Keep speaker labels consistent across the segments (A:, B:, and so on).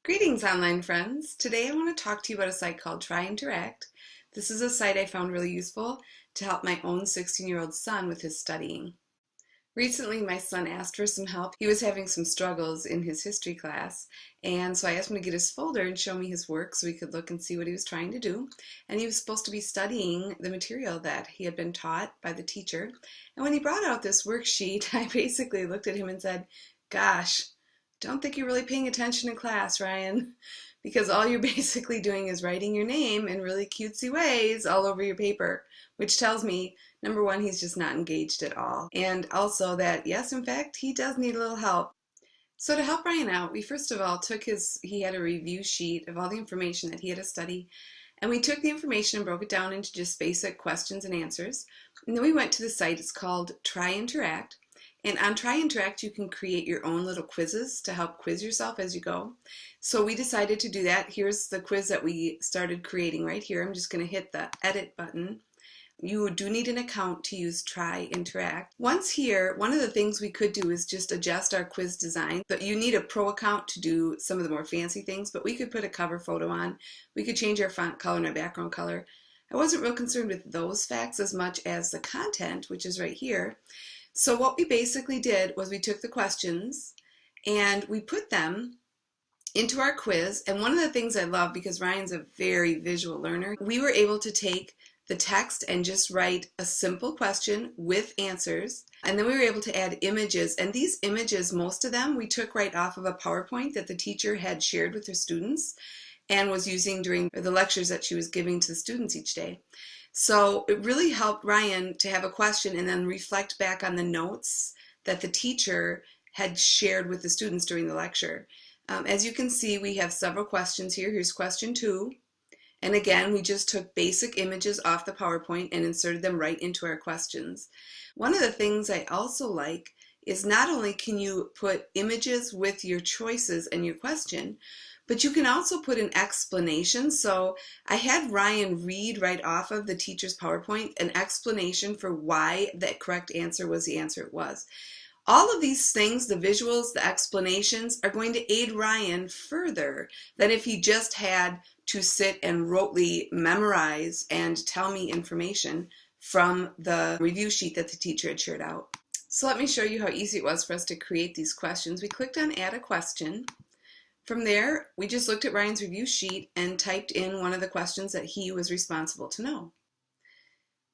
A: Greetings, online friends. Today I want to talk to you about a site called Try Interact. This is a site I found really useful to help my own 16-year-old son with his studying. Recently, my son asked for some help. He was having some struggles in his history class, and so I asked him to get his folder and show me his work so we could look and see what he was trying to do. And he was supposed to be studying the material that he had been taught by the teacher. And when he brought out this worksheet, I basically looked at him and said, "Gosh, don't think you're really paying attention in class, Ryan, because all you're basically doing is writing your name in really cutesy ways all over your paper," which tells me, number one, he's just not engaged at all. And also that, yes, in fact, he does need a little help. So to help Ryan out, we first of all he had a review sheet of all the information that he had to study, and we took the information and broke it down into just basic questions and answers. And then we went to the site. It's called Try Interact. And on Try Interact, you can create your own little quizzes to help quiz yourself as you go. So we decided to do that. Here's the quiz that we started creating right here. I'm just going to hit the edit button. You do need an account to use Try Interact. Once here, one of the things we could do is just adjust our quiz design. But you need a pro account to do some of the more fancy things, but we could put a cover photo on. We could change our font color and our background color. I wasn't real concerned with those facts as much as the content, which is right here. So what we basically did was we took the questions and we put them into our quiz. And one of the things I love, because Ryan's a very visual learner, we were able to take the text and just write a simple question with answers. And then we were able to add images. And these images, most of them, we took right off of a PowerPoint that the teacher had shared with her students and was using during the lectures that she was giving to the students each day. So it really helped Ryan to have a question and then reflect back on the notes that the teacher had shared with the students during the lecture. As you can see, we have several questions here. Here's question 2. And again, we just took basic images off the PowerPoint and inserted them right into our questions. One of the things I also like is not only can you put images with your choices and your question, but you can also put an explanation. So I had Ryan read right off of the teacher's PowerPoint an explanation for why the correct answer was the answer it was. All of these things, the visuals, the explanations, are going to aid Ryan further than if he just had to sit and rotely memorize and tell me information from the review sheet that the teacher had shared out. So let me show you how easy it was for us to create these questions. We clicked on Add a Question. From there, we just looked at Ryan's review sheet and typed in one of the questions that he was responsible to know.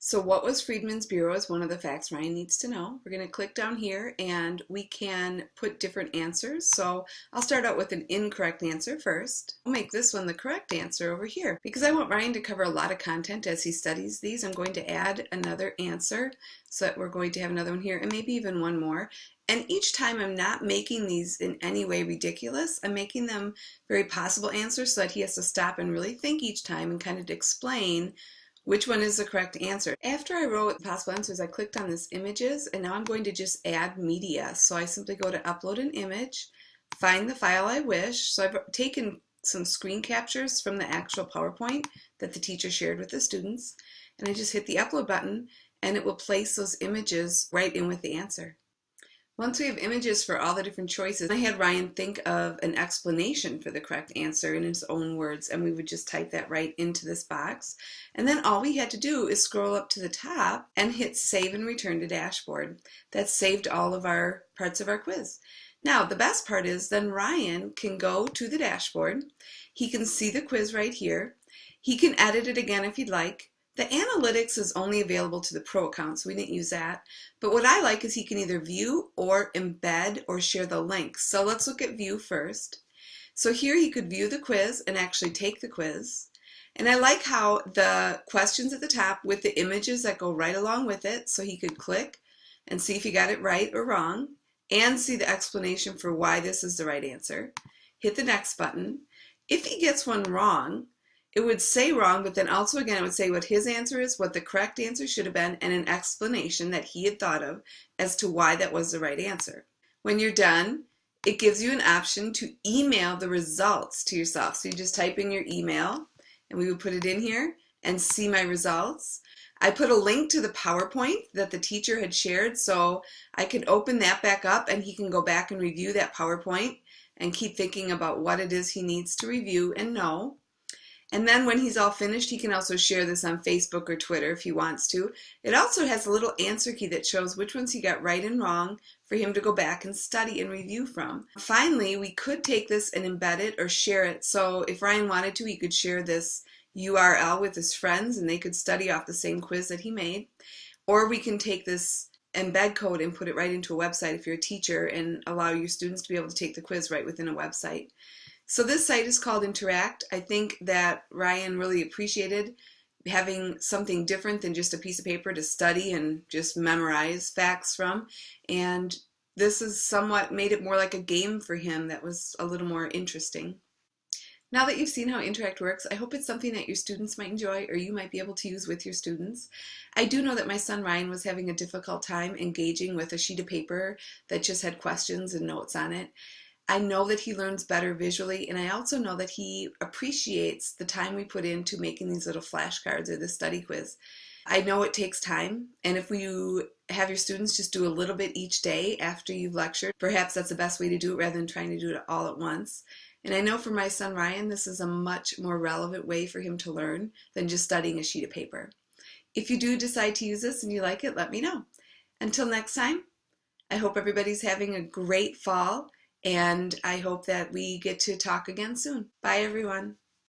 A: So what was Freedmen's Bureau is one of the facts Ryan needs to know. We're going to click down here and we can put different answers. So I'll start out with an incorrect answer first. I'll make this one the correct answer over here. Because I want Ryan to cover a lot of content as he studies these, I'm going to add another answer so that we're going to have another one here and maybe even one more. And each time I'm not making these in any way ridiculous. I'm making them very possible answers so that he has to stop and really think each time and kind of explain which one is the correct answer. After I wrote possible answers, I clicked on this images, and now I'm going to just add media. So I simply go to upload an image, find the file I wish. So I've taken some screen captures from the actual PowerPoint that the teacher shared with the students, and I just hit the upload button, and it will place those images right in with the answer. Once we have images for all the different choices, I had Ryan think of an explanation for the correct answer in his own words, and we would just type that right into this box. And then all we had to do is scroll up to the top and hit Save and Return to Dashboard. That saved all of our parts of our quiz. Now, the best part is then Ryan can go to the dashboard. He can see the quiz right here. He can edit it again if he'd like. The analytics is only available to the pro account, so we didn't use that. But what I like is he can either view or embed or share the links. So let's look at view first. So here he could view the quiz and actually take the quiz. And I like how the questions at the top with the images that go right along with it, so he could click and see if he got it right or wrong and see the explanation for why this is the right answer. Hit the next button. If he gets one wrong, it would say wrong, but then also again it would say what his answer is, what the correct answer should have been, and an explanation that he had thought of as to why that was the right answer. When you're done, it gives you an option to email the results to yourself. So you just type in your email, and we would put it in here and see my results. I put a link to the PowerPoint that the teacher had shared, so I can open that back up and he can go back and review that PowerPoint and keep thinking about what it is he needs to review and know. And then when he's all finished, he can also share this on Facebook or Twitter if he wants to. It also has a little answer key that shows which ones he got right and wrong for him to go back and study and review from. Finally, we could take this and embed it or share it. So if Ryan wanted to, he could share this URL with his friends and they could study off the same quiz that he made. Or we can take this embed code and put it right into a website if you're a teacher and allow your students to be able to take the quiz right within a website. So this site is called Interact. I think that Ryan really appreciated having something different than just a piece of paper to study and just memorize facts from. And this has somewhat made it more like a game for him that was a little more interesting. Now that you've seen how Interact works, I hope it's something that your students might enjoy or you might be able to use with your students. I do know that my son Ryan was having a difficult time engaging with a sheet of paper that just had questions and notes on it. I know that he learns better visually, and I also know that he appreciates the time we put into making these little flashcards or the study quiz. I know it takes time, and if you have your students just do a little bit each day after you've lectured, perhaps that's the best way to do it rather than trying to do it all at once. And I know for my son Ryan, this is a much more relevant way for him to learn than just studying a sheet of paper. If you do decide to use this and you like it, let me know. Until next time, I hope everybody's having a great fall. And I hope that we get to talk again soon. Bye, everyone.